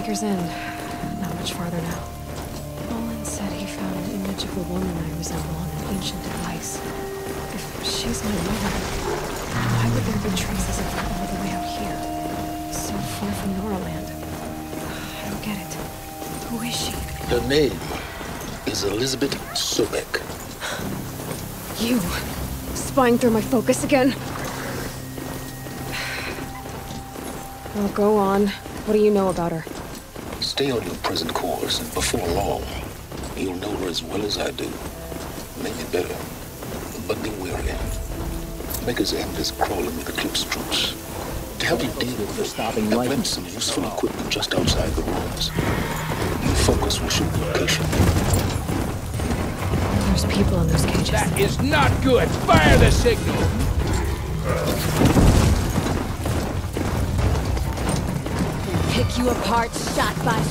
Anchor's in. Not much farther now. Olin said he found an image of a woman I resemble on an ancient device. If she's my mother, why would there be traces of her all the way out here? So far from Noraland. I don't get it. Who is she? Her name is Elisabet Sobeck. You! Spying through my focus again? Well, go on. What do you know about her? Stay on your present course, and before long, you'll know her as well as I do. Maybe better. But be wary. Maker's End is crawling with Eclipse troops. To help you deal with her, I've left some useful equipment just outside the ruins. Your focus will show the location. There's people in those cages. That is not good! Fire the signal! Pick you apart, shot by...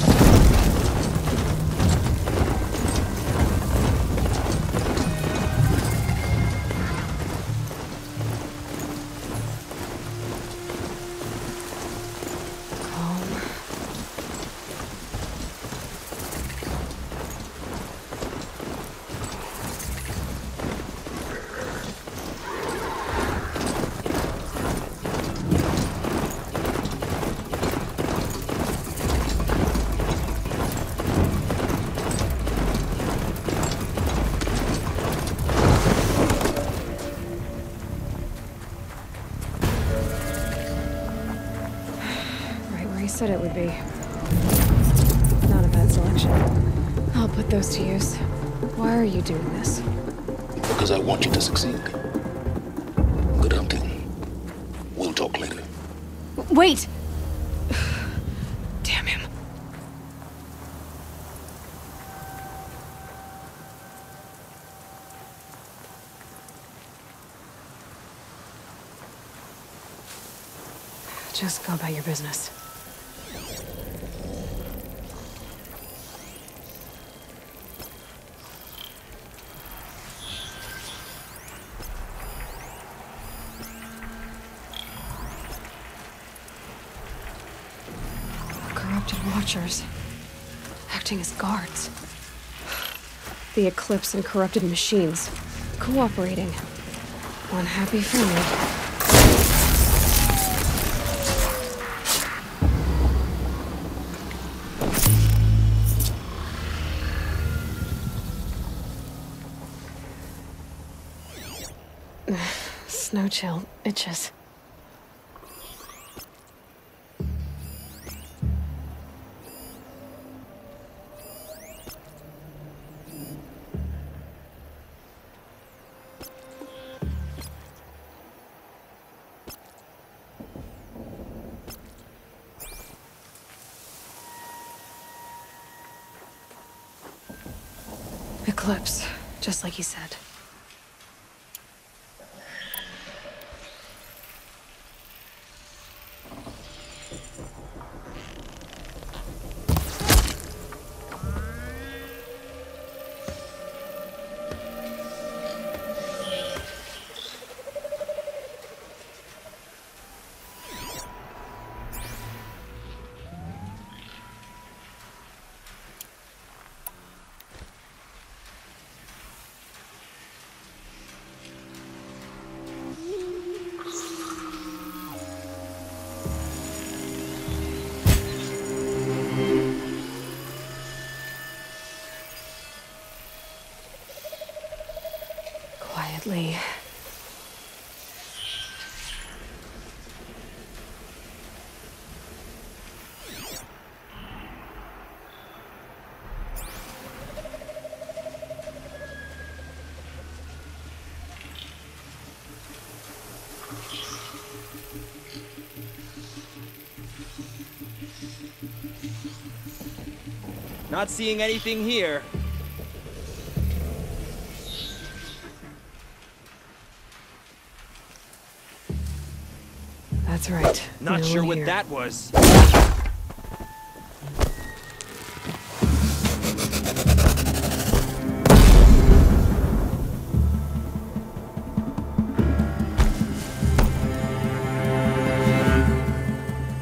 Said it would be. Not a bad selection. I'll put those to use. Why are you doing this? Because I want you to succeed. Good hunting. We'll talk later. Wait! Damn him. Just go about your business. Watchers, acting as guards. The Eclipse and corrupted machines, cooperating. One happy family. Snow chill itches. Eclipse, just like he said. Quietly. Not seeing anything here. That's right. Not sure what that was.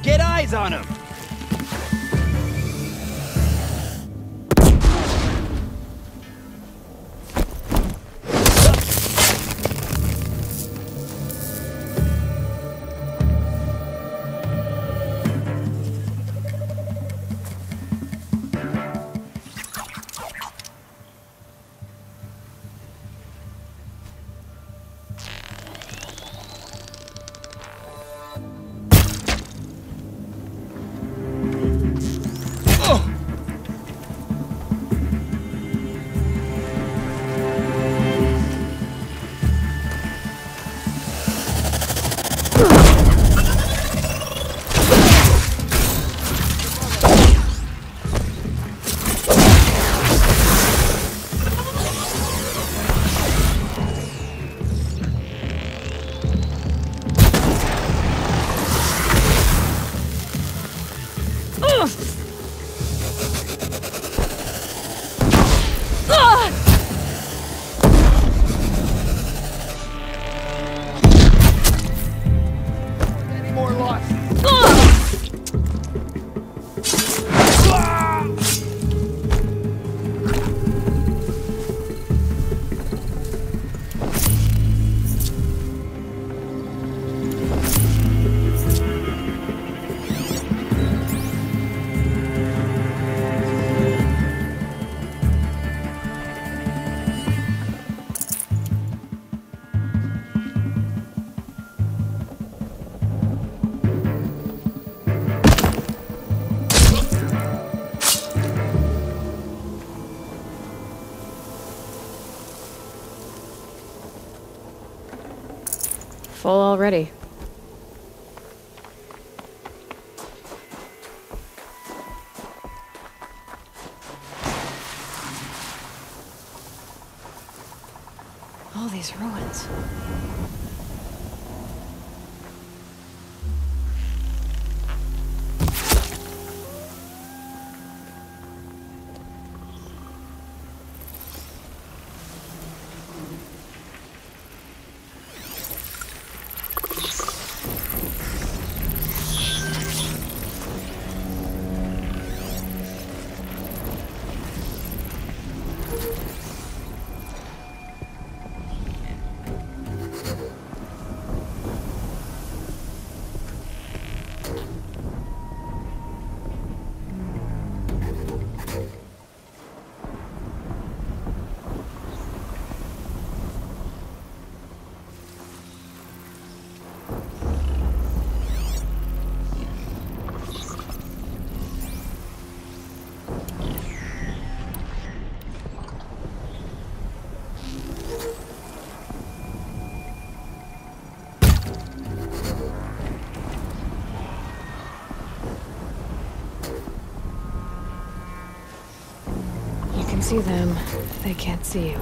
Get eyes on him! Full already. All these ruins. See them, they can't see you.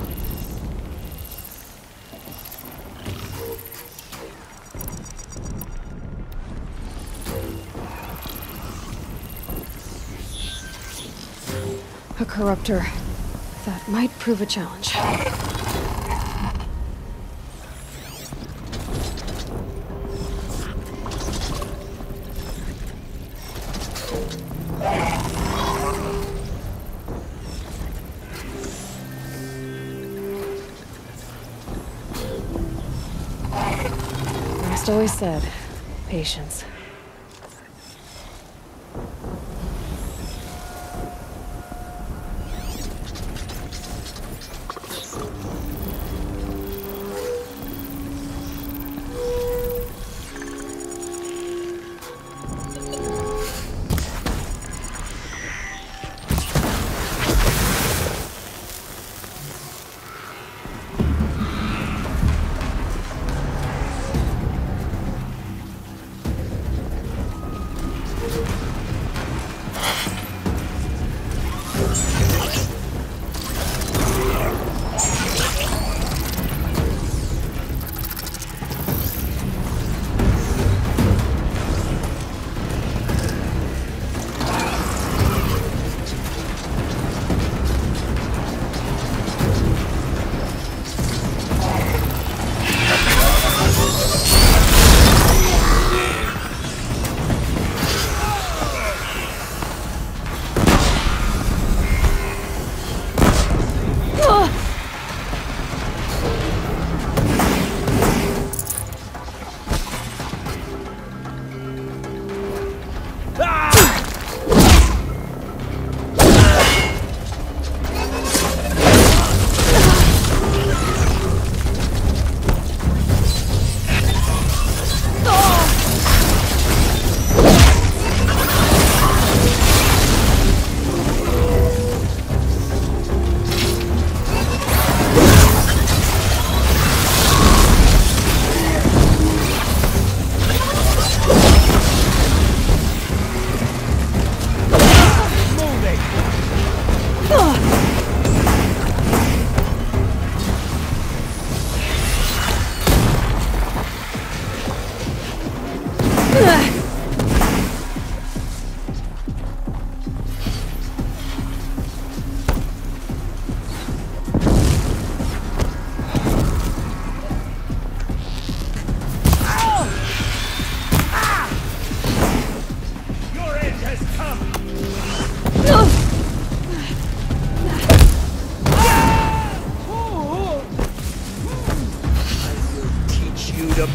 A corruptor. That might prove a challenge. Always said, patience.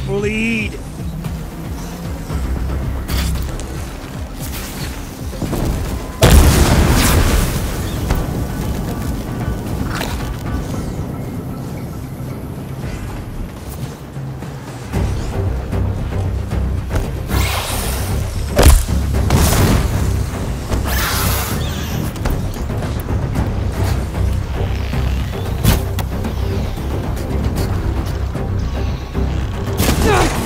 bleed. Ah!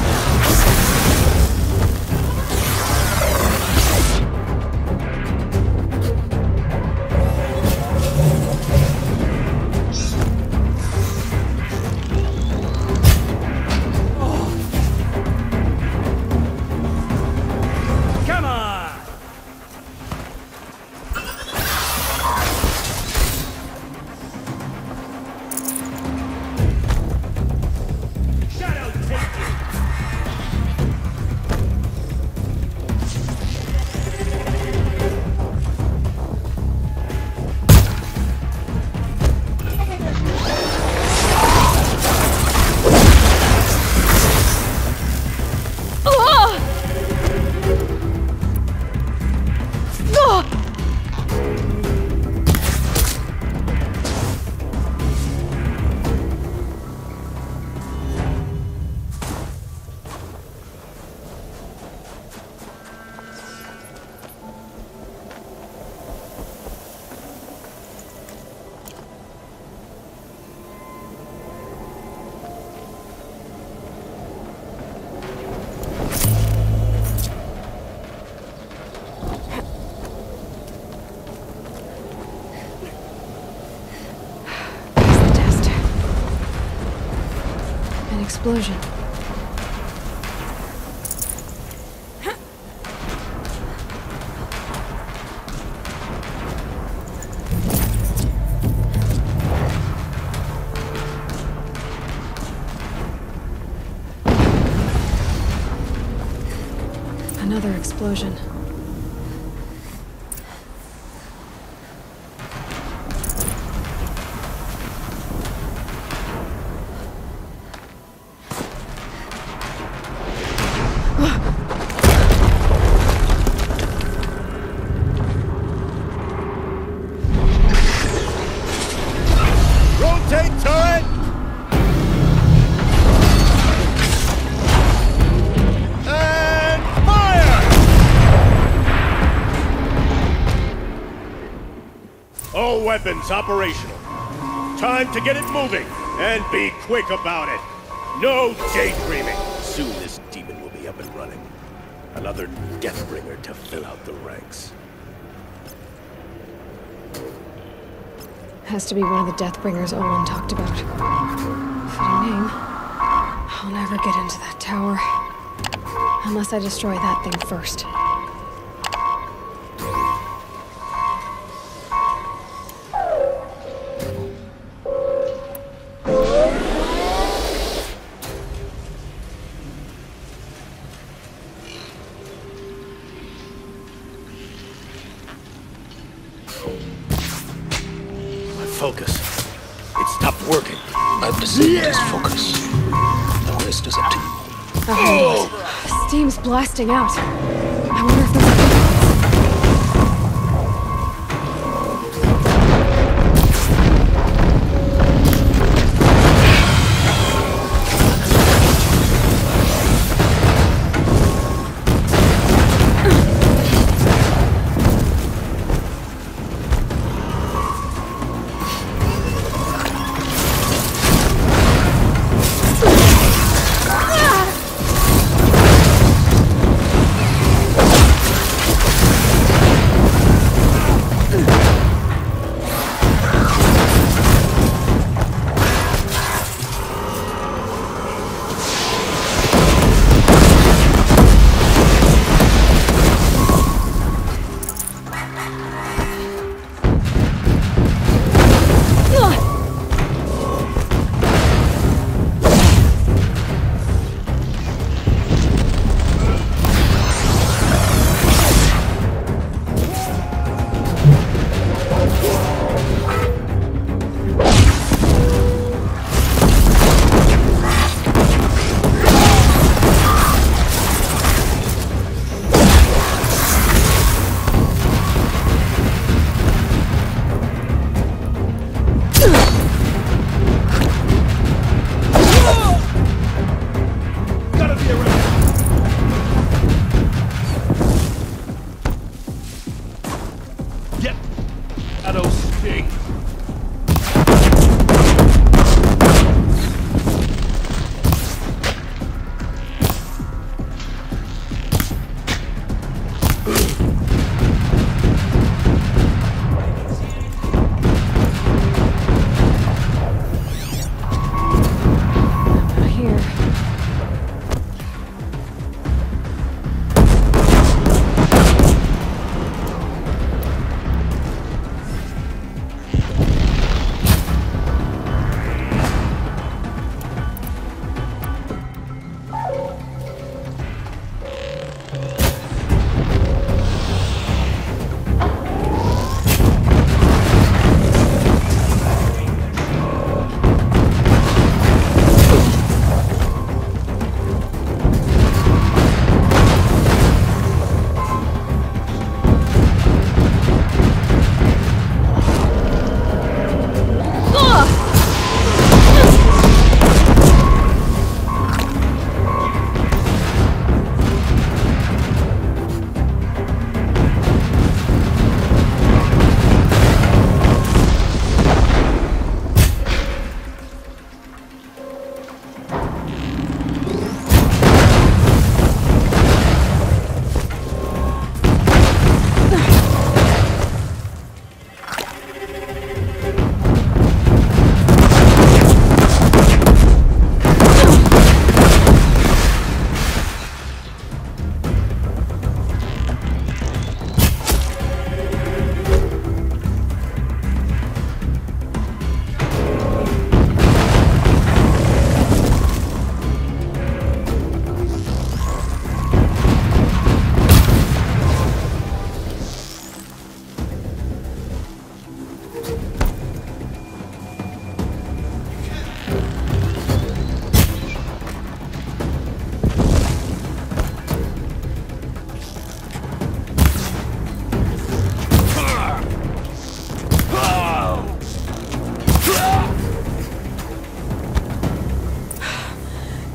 An explosion. Another explosion. Weapons operational. Time to get it moving, and be quick about it. No daydreaming. Soon this demon will be up and running. Another Deathbringer to fill out the ranks. Has to be one of the Deathbringers Olin talked about. Fitting name. I'll never get into that tower. Unless I destroy that thing first. Focus. It stopped working. I've disabled his focus. The rest is up to you. Oh! Steam's blasting out. I wonder if there's a difference.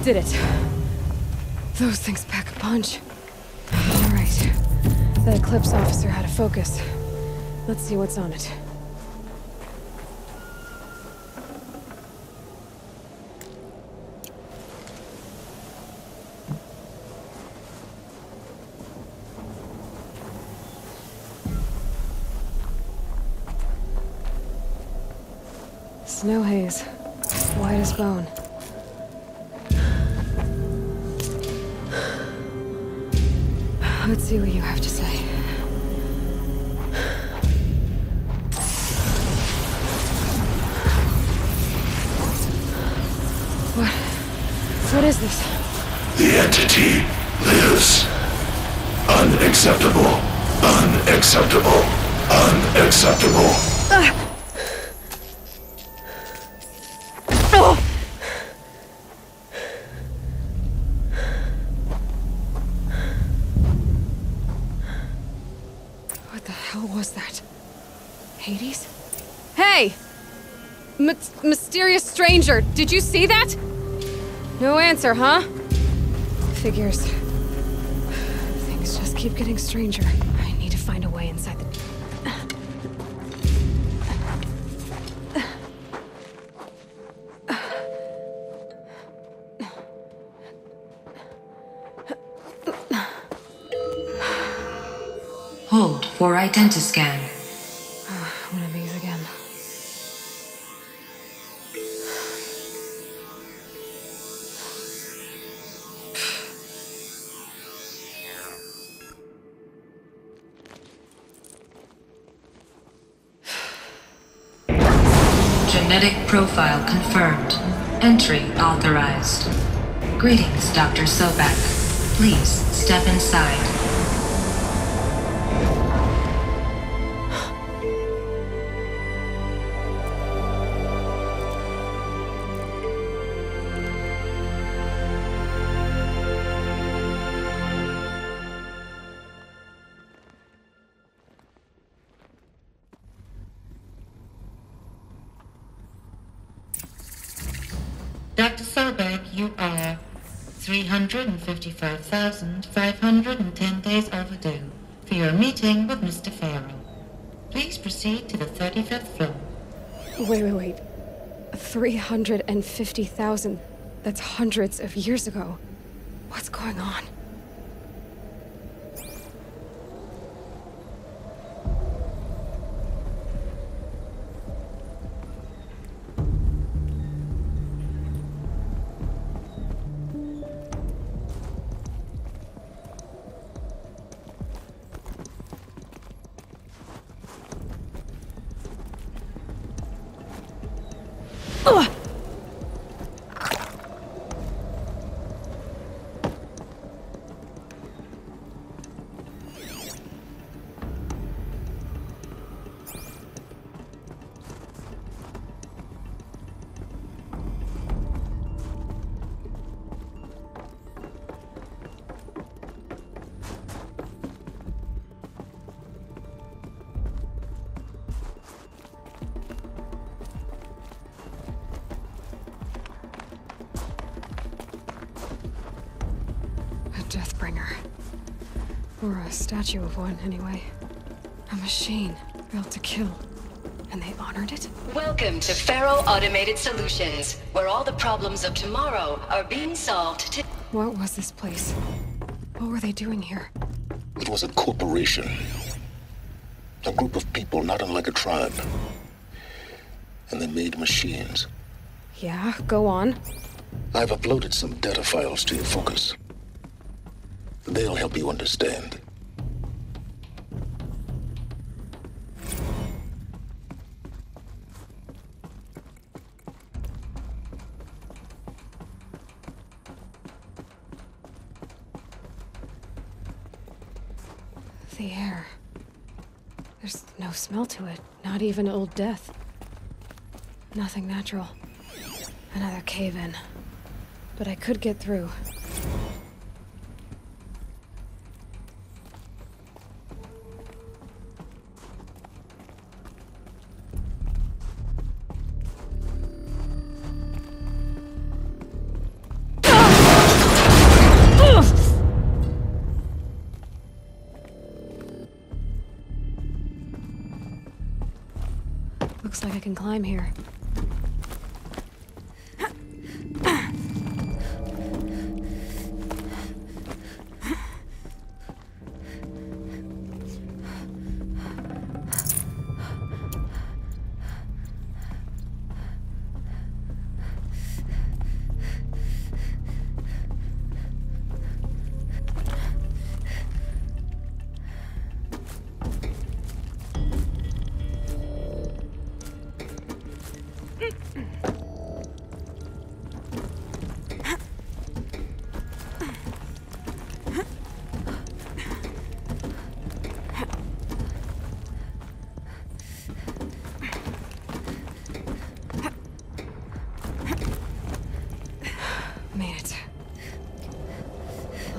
Did it. Those things pack a punch. Alright. The Eclipse officer had a focus. Let's see what's on it. Snow haze. White as bone. Let's see what you have to say. What is this? The entity lives. Unacceptable. Unacceptable. Unacceptable. What the hell was that? Hades? Hey! Mysterious stranger, did you see that? No answer, huh? Figures. Things just keep getting stranger. I need to find a way inside the... Hold for identiscan. One of these again. Genetic profile confirmed. Entry authorized. Greetings, Dr. Sobeck. Please step inside. Dr. Sobeck, you are 355,510 days overdue for your meeting with Mr. Faro. Please proceed to the 35th floor. Wait. 350,000. That's hundreds of years ago. What's going on? Deathbringer. Or a statue of one, anyway. A machine built to kill. And they honored it? Welcome to Faro Automated Solutions, where all the problems of tomorrow are being solved to... What was this place? What were they doing here? It was a corporation. A group of people not unlike a tribe. And they made machines. Yeah, go on. I've uploaded some data files to your focus. They'll help you understand. The air. There's no smell to it, not even old death. Nothing natural. Another cave-in. But I could get through. can climb here.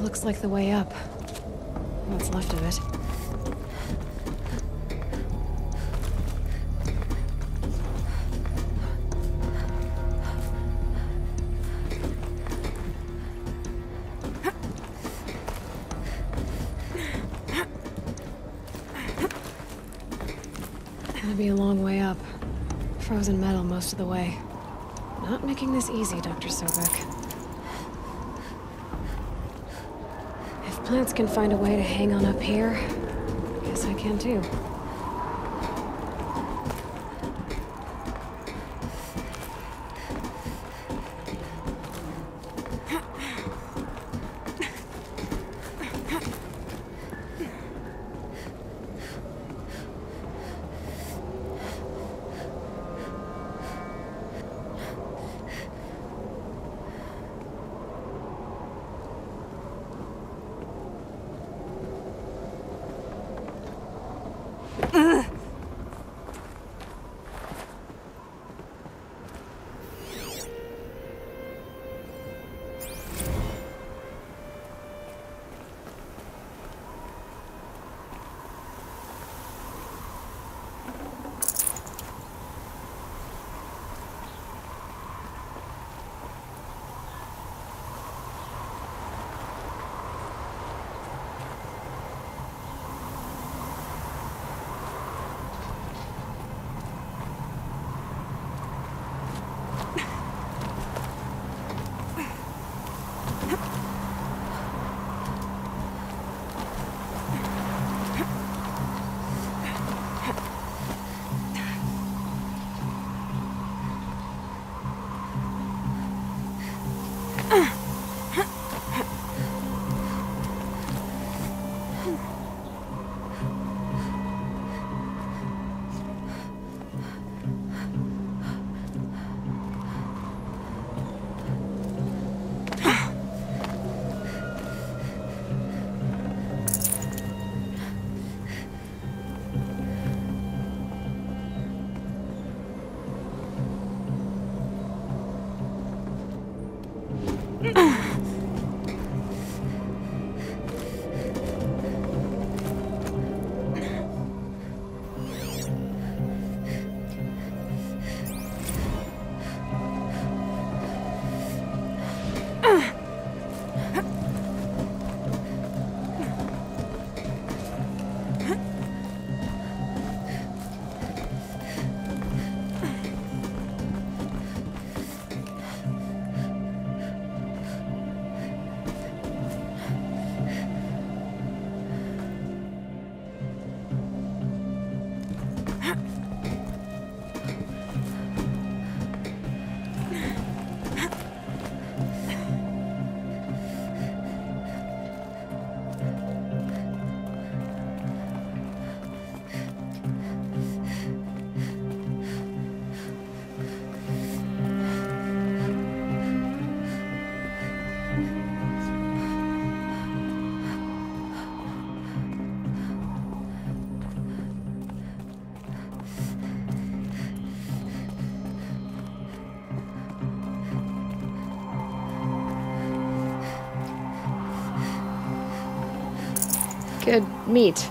Looks like the way up. What's left of it. Gonna be a long way up. Frozen metal most of the way. Not making this easy, Dr. Sobeck. Plants can find a way to hang on up here. Guess I can too. Good meat.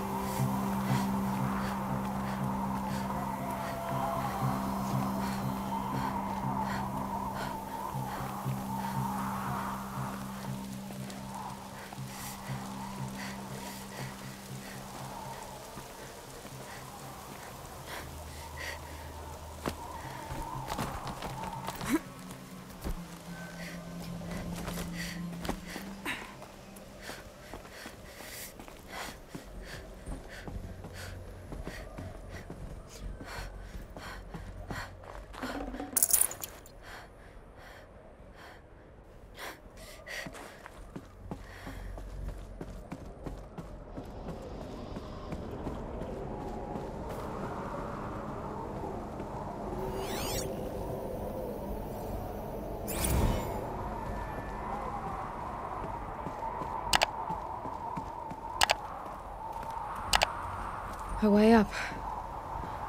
a way up.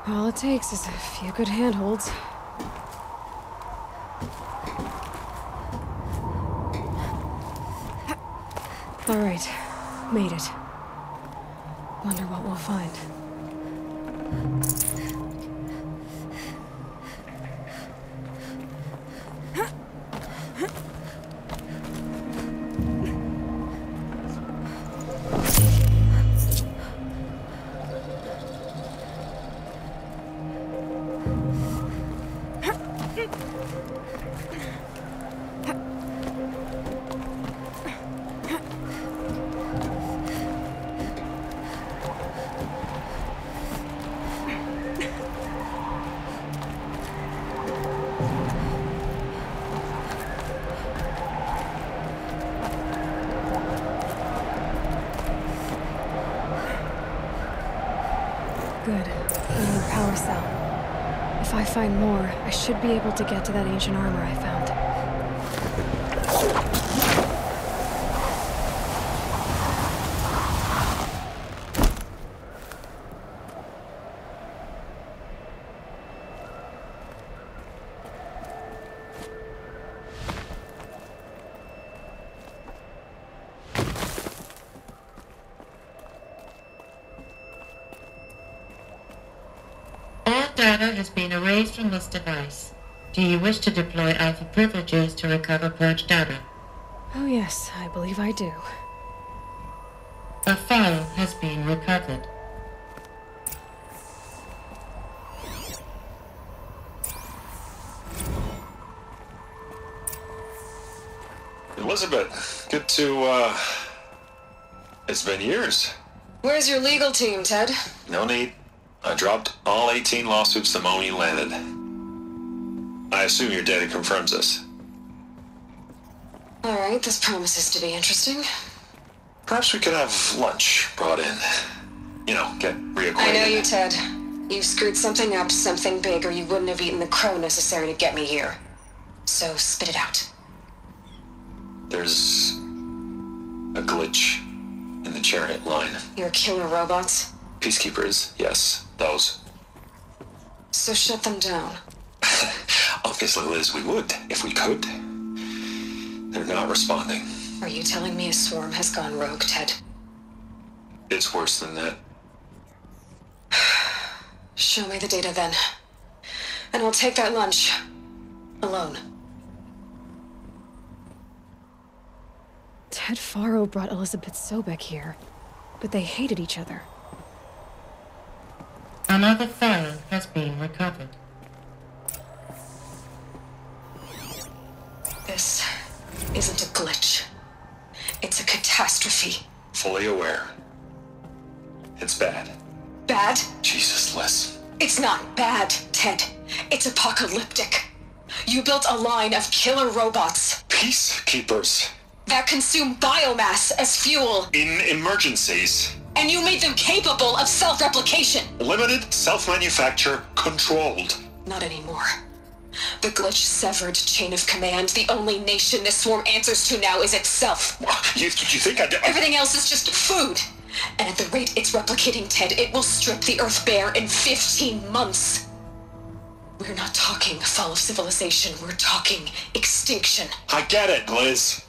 All it takes is a few good handholds. All right, made it. Wonder what we'll find. Good. Another power cell. If I find more, I should be able to get to that ancient armor I found. Data has been erased from this device. Do you wish to deploy Alpha privileges to recover purged data? Oh yes, I believe I do. A file has been recovered. Elisabet, good to, it's been years. Where's your legal team, Ted? No need. I dropped all 18 lawsuits the moment you landed. I assume your data confirms this. Alright, this promises to be interesting. Perhaps we could have lunch brought in. You know, get reacquainted. I know you, Ted. You screwed something up, something big, or you wouldn't have eaten the crow necessary to get me here. So, spit it out. There's a glitch in the chariot line. Your killer robots? Peacekeepers, yes, those. So shut them down. Obviously, Liz, we would, if we could. They're not responding. Are you telling me a swarm has gone rogue, Ted? It's worse than that. Show me the data then. And I'll take that lunch. Alone. Ted Faro brought Elisabet Sobeck here, but they hated each other. Another file has been recovered. This isn't a glitch. It's a catastrophe. Fully aware. It's bad. Bad? Jesus, Liz. It's not bad, Ted. It's apocalyptic. You built a line of killer robots. Peacekeepers. That consume biomass as fuel. In emergencies. And you made them capable of self-replication. Limited, self-manufacture, controlled. Not anymore. The glitch severed chain of command. The only nation this swarm answers to now is itself. You think Everything else is just food. And at the rate it's replicating, Ted, it will strip the Earth bare in 15 months. We're not talking fall of civilization. We're talking extinction. I get it, Liz.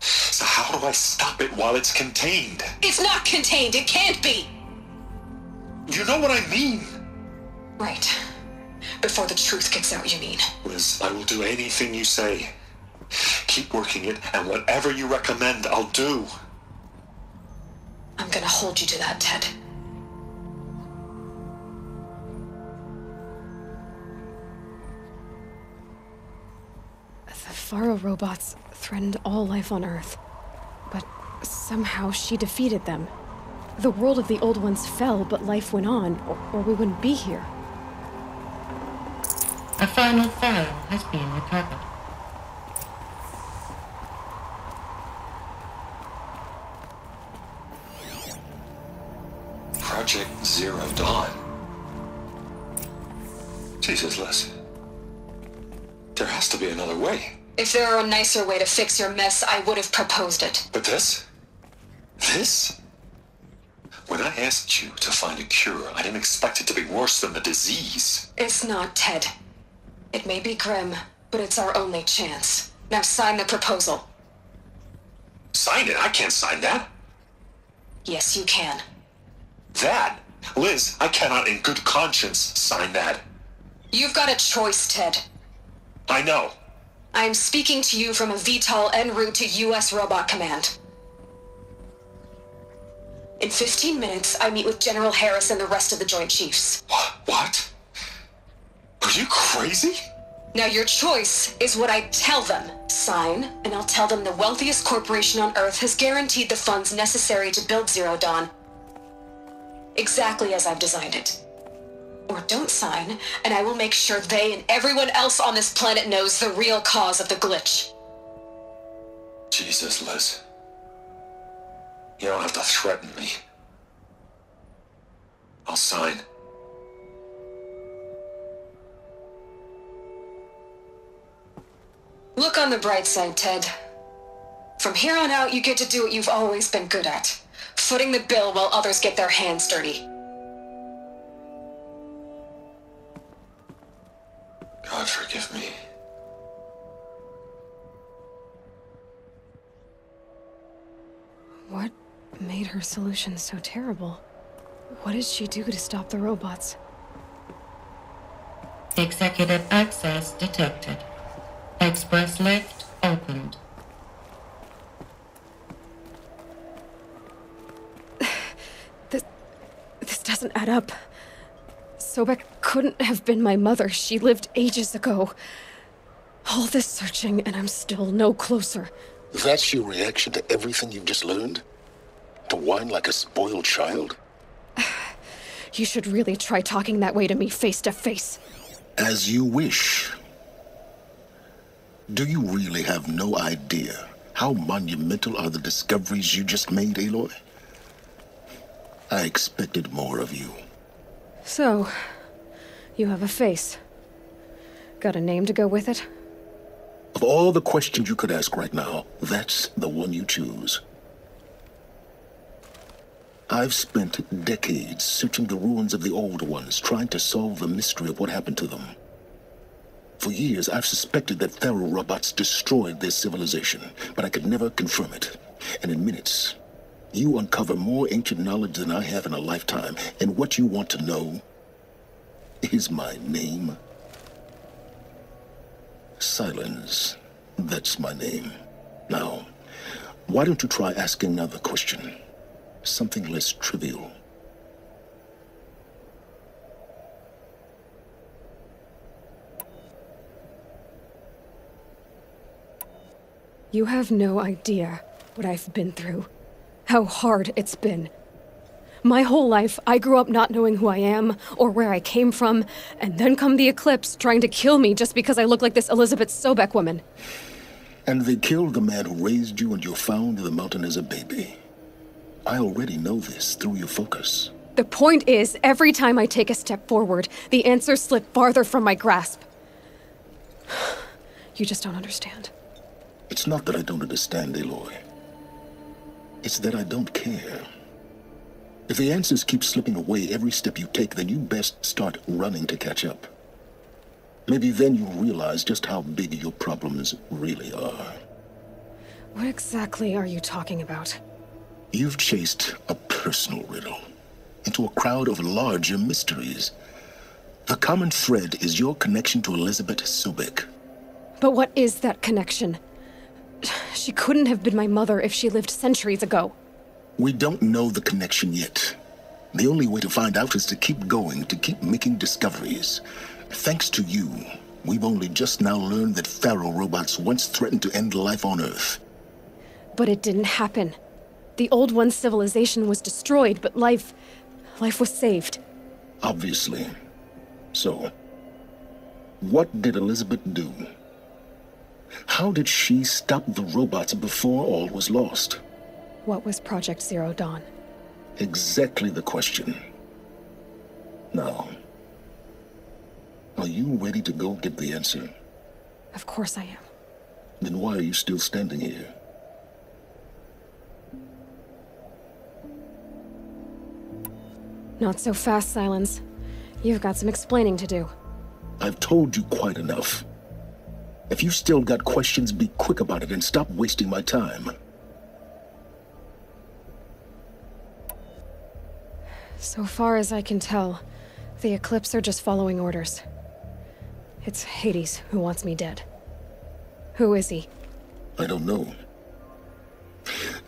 So how do I stop it while it's contained? It's not contained. It can't be. You know what I mean. Right. Before the truth gets out, you mean. Liz, I will do anything you say. Keep working it, and whatever you recommend, I'll do. I'm gonna hold you to that, Ted. The Faro robots threatened all life on Earth, but somehow she defeated them. The world of the old ones fell, but life went on, or we wouldn't be here. A final file has been recovered. Project Zero Dawn. Jesus, Liz. There has to be another way. If there were a nicer way to fix your mess, I would have proposed it. But this? This? When I asked you to find a cure, I didn't expect it to be worse than the disease. It's not, Ted. It may be grim, but it's our only chance. Now sign the proposal. Sign it? I can't sign that. Yes, you can. That? Liz, I cannot in good conscience sign that. You've got a choice, Ted. I know. I am speaking to you from a VTOL en route to U.S. Robot Command. In 15 minutes, I meet with General Harris and the rest of the Joint Chiefs. What? Are you crazy? Now your choice is what I tell them. Sign, and I'll tell them the wealthiest corporation on Earth has guaranteed the funds necessary to build Zero Dawn. Exactly as I've designed it. Or don't sign, and I will make sure they and everyone else on this planet knows the real cause of the glitch. Jesus, Liz. You don't have to threaten me. I'll sign. Look on the bright side, Ted. From here on out, you get to do what you've always been good at. Footing the bill while others get their hands dirty. God forgive me. What made her solution so terrible? What did she do to stop the robots? Executive access detected. Express lift opened. This doesn't add up. Sobeck couldn't have been my mother. She lived ages ago. All this searching, and I'm still no closer. That's your reaction to everything you've just learned? To whine like a spoiled child? You should really try talking that way to me face to face. As you wish. Do you really have no idea how monumental are the discoveries you just made, Aloy? I expected more of you. So, you have a face. Got a name to go with it? Of all the questions you could ask right now, that's the one you choose. I've spent decades searching the ruins of the old ones, trying to solve the mystery of what happened to them. For years, I've suspected that Faro robots destroyed their civilization, but I could never confirm it. And in minutes, you uncover more ancient knowledge than I have in a lifetime, and what you want to know is my name. Silence. That's my name. Now, why don't you try asking another question? Something less trivial. You have no idea what I've been through. How hard it's been. My whole life, I grew up not knowing who I am, or where I came from, and then come the Eclipse trying to kill me just because I look like this Elisabet Sobeck woman. And they killed the man who raised you and you found in the mountain as a baby. I already know this through your focus. The point is, every time I take a step forward, the answers slip farther from my grasp. You just don't understand. It's not that I don't understand, Aloy. It's that I don't care. If the answers keep slipping away every step you take, then you best start running to catch up. Maybe then you'll realize just how big your problems really are. What exactly are you talking about? You've chased a personal riddle into a crowd of larger mysteries. The common thread is your connection to Elisabet Sobeck. But what is that connection? She couldn't have been my mother if she lived centuries ago. We don't know the connection yet. The only way to find out is to keep going, to keep making discoveries. Thanks to you, we've only just now learned that Faro robots once threatened to end life on Earth. But it didn't happen. The old one's civilization was destroyed, but life was saved. Obviously. So, what did Elisabet do? How did she stop the robots before all was lost? What was Project Zero Dawn? Exactly the question. Now, are you ready to go get the answer? Of course I am. Then why are you still standing here? Not so fast, Silence. You've got some explaining to do. I've told you quite enough. If you've still got questions, be quick about it and stop wasting my time. So far as I can tell, the Eclipse are just following orders. It's Hades who wants me dead. Who is he? I don't know.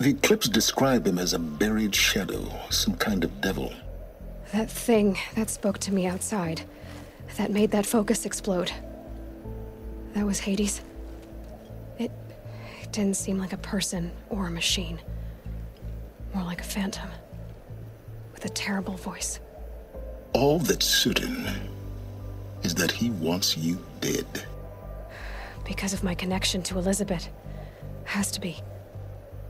The Eclipse describe him as a buried shadow, some kind of devil. That thing that spoke to me outside, that made that focus explode. That was Hades. It didn't seem like a person or a machine. More like a phantom. With a terrible voice. All that's certain is that he wants you dead. Because of my connection to Elisabet. Has to be.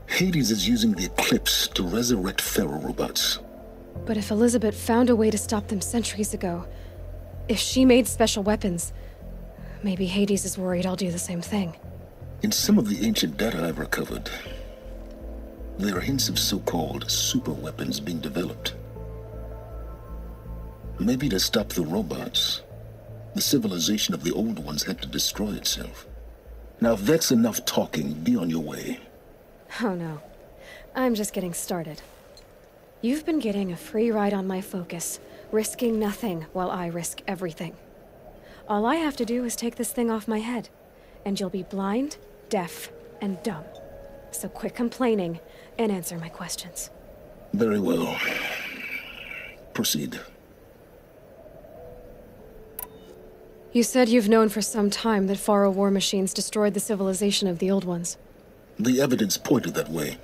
Hades is using the Eclipse to resurrect Faro robots. But if Elisabet found a way to stop them centuries ago, if she made special weapons, maybe Hades is worried I'll do the same thing. In some of the ancient data I've recovered, there are hints of so-called super weapons being developed. Maybe to stop the robots, the civilization of the old ones had to destroy itself. Now, if that's enough talking, be on your way. Oh no. I'm just getting started. You've been getting a free ride on my focus, risking nothing while I risk everything. All I have to do is take this thing off my head, and you'll be blind, deaf, and dumb. So quit complaining and answer my questions. Very well. Proceed. You said you've known for some time that Faro war machines destroyed the civilization of the old ones. The evidence pointed that way.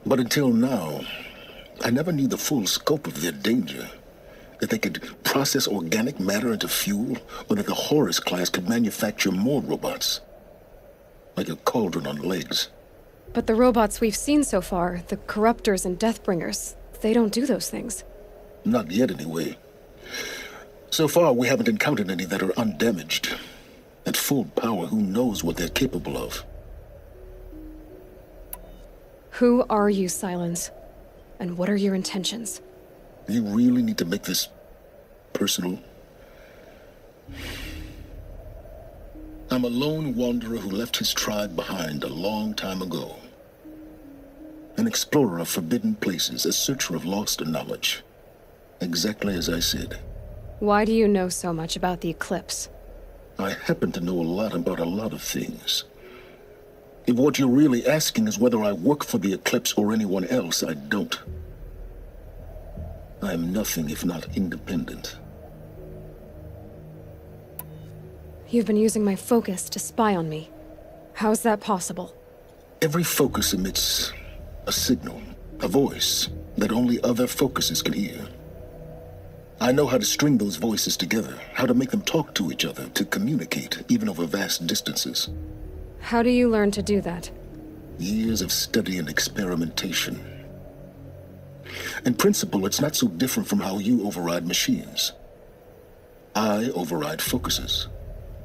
But until now, I never knew the full scope of their danger. That they could process organic matter into fuel, or that the Horus class could manufacture more robots. Like a cauldron on legs. But the robots we've seen so far, the Corruptors and Deathbringers, they don't do those things. Not yet, anyway. So far, we haven't encountered any that are undamaged. At full power, who knows what they're capable of? Who are you, Silence? And what are your intentions? You really need to make this personal? I'm a lone wanderer who left his tribe behind a long time ago. An explorer of forbidden places, a searcher of lost knowledge. Exactly as I said. Why do you know so much about the Eclipse? I happen to know a lot about a lot of things. If what you're really asking is whether I work for the Eclipse or anyone else, I don't. I am nothing if not independent. You've been using my focus to spy on me. How's that possible? Every focus emits a signal, a voice, that only other focuses can hear. I know how to string those voices together, how to make them talk to each other, to communicate, even over vast distances. How do you learn to do that? Years of study and experimentation. In principle, it's not so different from how you override machines. I override focuses.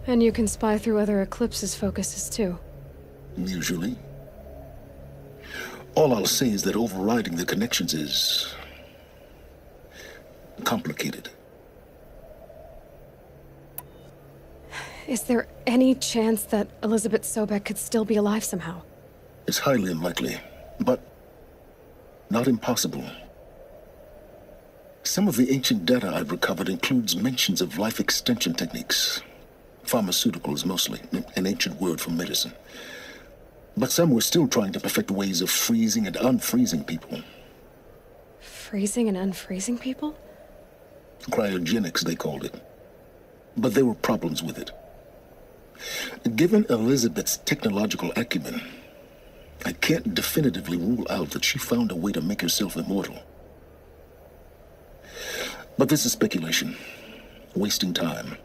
And you can spy through other Eclipse's focuses too. Usually. All I'll say is that overriding the connections is complicated. Is there any chance that Elisabet Sobeck could still be alive somehow? It's highly unlikely, but not impossible. Some of the ancient data I've recovered includes mentions of life extension techniques. Pharmaceuticals mostly, an ancient word for medicine. But some were still trying to perfect ways of freezing and unfreezing people. Freezing and unfreezing people? Cryogenics, they called it. But there were problems with it. Given Elisabet's technological acumen, I can't definitively rule out that she found a way to make herself immortal. But this is speculation. Wasting time.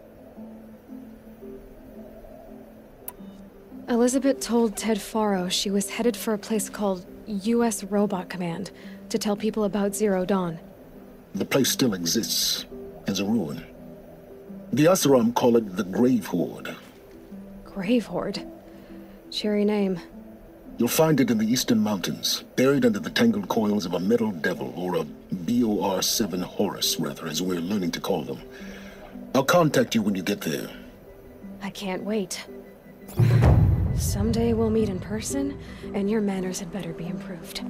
Elisabet told Ted Faro she was headed for a place called U.S. Robot Command to tell people about Zero Dawn. The place still exists, as a ruin. The Asuram call it the Grave Horde. Grave Horde? Cheery name. You'll find it in the eastern mountains, buried under the tangled coils of a metal devil, or a BOR-7 Horus, rather, as we're learning to call them. I'll contact you when you get there. I can't wait. Someday we'll meet in person, and your manners had better be improved.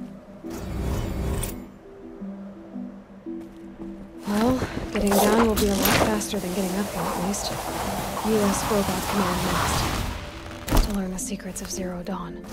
Well, getting down will be a lot faster than getting up here, at least. U.S. Robot Command next. To learn the secrets of Zero Dawn.